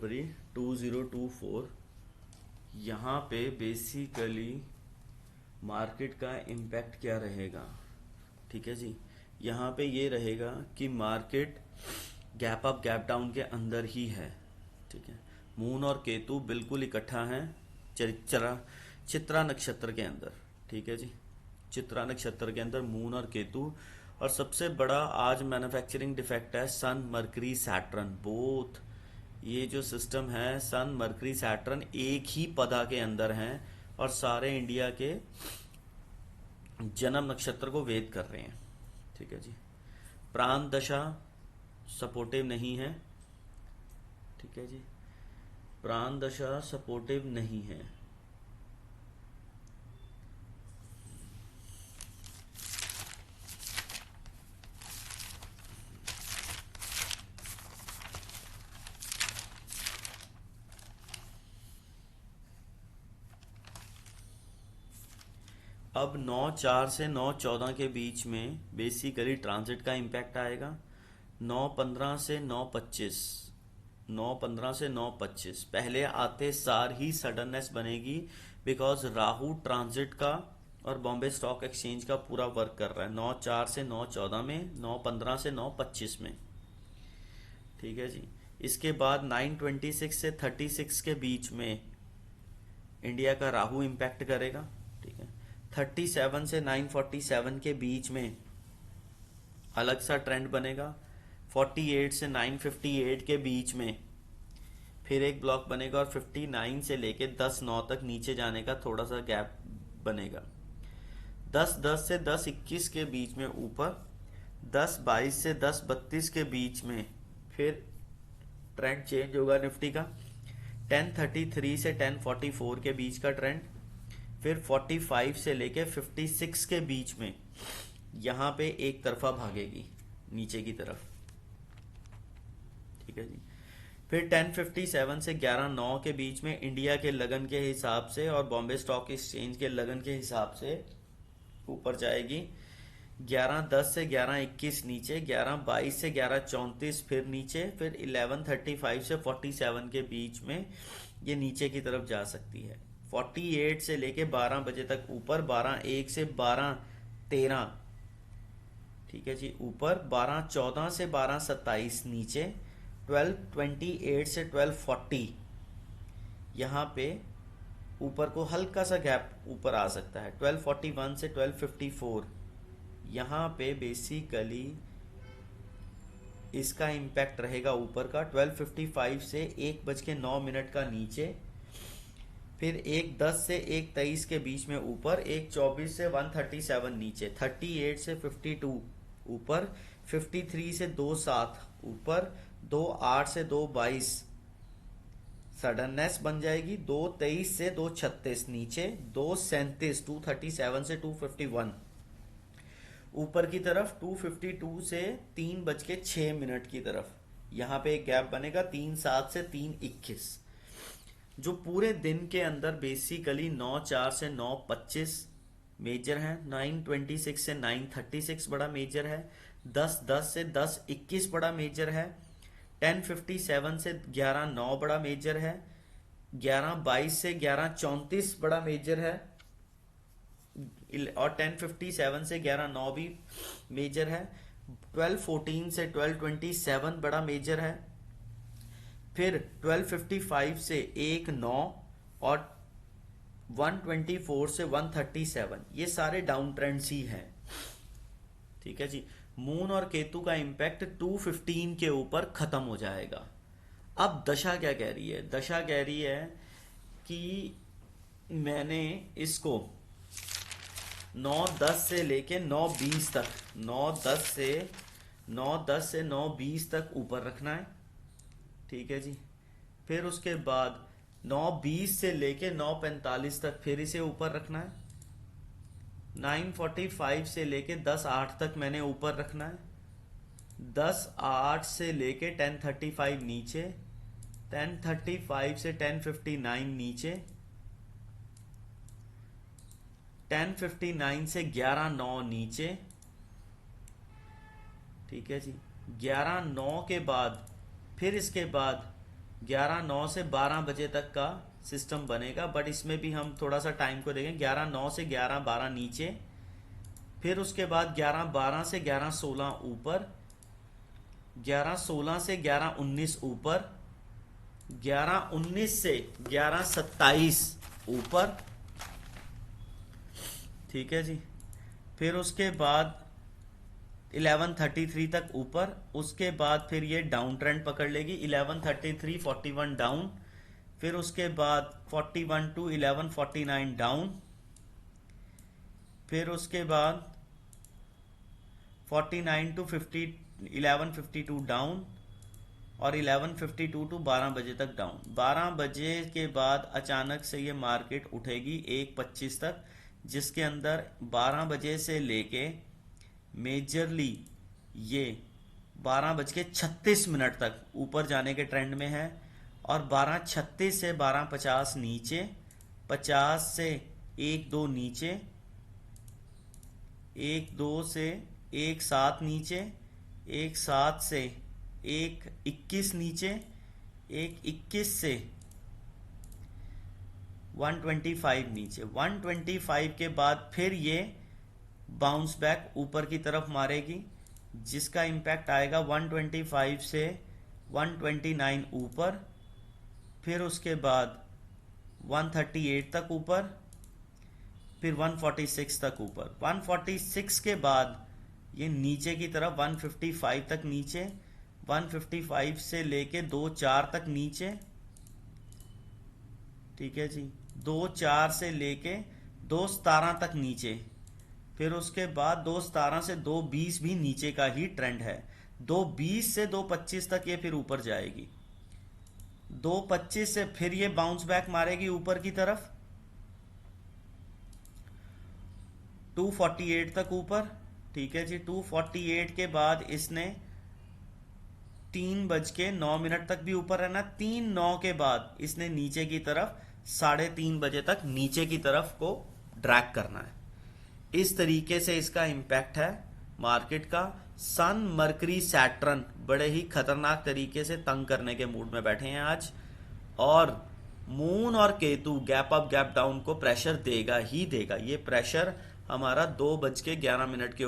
फरवरी 2024। यहाँ पे basically market का इम्पैक्ट क्या रहेगा, ठीक है जी। यहाँ पे ये रहेगा कि market gap up gap down के अंदर ही है, ठीक है। मून और केतु बिल्कुल इकट्ठा हैं चित्रा नक्षत्र के अंदर, ठीक है जी। चित्रा नक्षत्र के अंदर मून और केतु, और सबसे बड़ा आज मैन्युफैक्चरिंग डिफेक्ट है सन मरकरी सैटर्न बोथ। ये जो सिस्टम है सन मरकरी सैटर्न एक ही पदा के अंदर हैं और सारे इंडिया के जन्म नक्षत्र को वेद कर रहे हैं, ठीक है जी। प्राण दशा सपोर्टिव नहीं है, ठीक है जी। प्राण दशा सपोर्टिव नहीं है। अब 9/4 से 9/14 के बीच में बेसिकली ट्रांजिट का इम्पैक्ट आएगा। 9/15 से 9/25, 9/15 से 9/25 पहले आते सार ही सडननेस बनेगी, बिकॉज राहु ट्रांजिट का और बॉम्बे स्टॉक एक्सचेंज का पूरा वर्क कर रहा है 9/4 से 9/14 में, 9/15 से 9/25 में, ठीक है जी। इसके बाद 9/26 से 36 के बीच में इंडिया का राहु इम्पैक्ट करेगा, ठीक है। 37 से 947 के बीच में अलग सा ट्रेंड बनेगा। 48 से 958 के बीच में फिर एक ब्लॉक बनेगा और 59 से लेके 10/9 तक नीचे जाने का थोड़ा सा गैप बनेगा। 10/10 से 10/21 के बीच में ऊपर, 10/22 से 10/32 के बीच में फिर ट्रेंड चेंज होगा निफ्टी का। 10:33 से 10:44 के बीच का ट्रेंड, फिर 45 से लेके 56 के बीच में यहां पे एक तरफा भागेगी नीचे की तरफ, ठीक है जी। फिर 10:57 से 11/9 के बीच में इंडिया के लगन के हिसाब से और बॉम्बे स्टॉक एक्सचेंज के लगन के हिसाब से ऊपर जाएगी। 11:10 से 11:21 नीचे, 11:22 से 11:34 फिर नीचे, फिर 11:35 से 47 के बीच में ये नीचे की तरफ जा सकती है। 48 से लेके 12 बजे तक ऊपर, 12:01 से 12:13, ठीक है जी, ऊपर, 12:14 से 12:27 नीचे, 12:28 से 12:40 यहाँ पे ऊपर को हल्का सा गैप ऊपर आ सकता है। 12:41 से 12:54 यहाँ पे बेसिकली इसका इम्पैक्ट रहेगा ऊपर का। 12:55 से 1:09 का नीचे, फिर 1:10 से 1:23 के बीच में ऊपर, 1:24 से 1:37 नीचे, 38 से 52 ऊपर, 53 से 2:07 ऊपर, 2:08 से 2:22 सडननेस बन जाएगी, 2:23 से 2:36 नीचे, 2:37 2:37 से 2:51 ऊपर की तरफ, 2:52 से 3:06 की तरफ यहाँ पे एक गैप बनेगा, 3:07 से 3:21। जो पूरे दिन के अंदर बेसिकली 9/4 से 9/25 मेजर है, 9:26 से 9:36 बड़ा मेजर है, 10:10 से 10:21 बड़ा मेजर है, 10:57 से 11:09 बड़ा मेजर है, 11:22 से 11:34 बड़ा मेजर है, और 10:57 से 11:09 भी मेजर है, 12:14 से 12:27 बड़ा मेजर है, फिर 12:55 से 1:09 और 1:24 से 1:37 ये सारे डाउन ट्रेंड्स ही हैं, ठीक है जी। मून और केतु का इंपैक्ट 2:15 के ऊपर खत्म हो जाएगा। अब दशा क्या कह रही है? दशा कह रही है कि मैंने इसको 9:10 से लेके 9:20 तक, 9:10 से 9:20 तक ऊपर रखना है, ठीक है जी। फिर उसके बाद 9:20 से लेके 9:45 तक फिर इसे ऊपर रखना है। 9:45 से लेके 10:08 तक मैंने ऊपर रखना है। 10:08 से लेके 10:35 नीचे, 10:35 से 10:59 नीचे, 10:59 से 11:09 नीचे, ठीक है जी। 11:09 के बाद फिर इसके बाद 11:09 से 12 बजे तक का सिस्टम बनेगा, बट इसमें भी हम थोड़ा सा टाइम को देखें। 11:09 से 11:12 नीचे, फिर उसके बाद 11:12 से 11:16 ऊपर, 11:16 से 11:19 ऊपर, 11:19 से 11:27 ऊपर, ठीक है जी। फिर उसके बाद 11:33 तक ऊपर, उसके बाद फिर ये डाउन ट्रेंड पकड़ लेगी। 11:33 41 डाउन, फिर उसके बाद 41 टू 11:49 डाउन, फिर उसके बाद 49 टू 11:52 डाउन, और 11:52 टू 12 बजे तक डाउन। 12 बजे के बाद अचानक से ये मार्केट उठेगी 1:25 तक, जिसके अंदर 12 बजे से लेके मेजरली ये 12:36 तक ऊपर जाने के ट्रेंड में है, और 12:36 से 12:50 नीचे, 50 से 1-2 नीचे, 1-2 से 1-7 नीचे, 1-7 से 1-21 नीचे, 1-21 से 125 नीचे। 125 के बाद फिर ये बाउंस बैक ऊपर की तरफ मारेगी, जिसका इम्पैक्ट आएगा 125 से 129 ऊपर, फिर उसके बाद 138 तक ऊपर, फिर 146 तक ऊपर। 146 के बाद ये नीचे की तरफ 155 तक नीचे, 155 से लेके 2.4 तक नीचे, ठीक है जी, 2.4 से लेके 2.17 तक नीचे, फिर उसके बाद 2.17 से 2.20 भी नीचे का ही ट्रेंड है। 2.20 से 2.25 तक ये फिर ऊपर जाएगी। 2.25 से फिर ये बाउंस बैक मारेगी ऊपर की तरफ 248 तक ऊपर, ठीक है जी। 248 के बाद इसने 3:09 तक भी ऊपर रहना। 3:09 के बाद इसने नीचे की तरफ 3:30 बजे तक नीचे की तरफ को ड्रैग करना है। इस तरीके से इसका इम्पैक्ट है मार्केट का। सन, मरकरी, सैटर्न बड़े ही खतरनाक तरीके से तंग करने के मूड में बैठे हैं आज, और मून और Ketu gap up gap down को प्रेशर देगा ही देगा। ये प्रेशर हमारा 2:11 के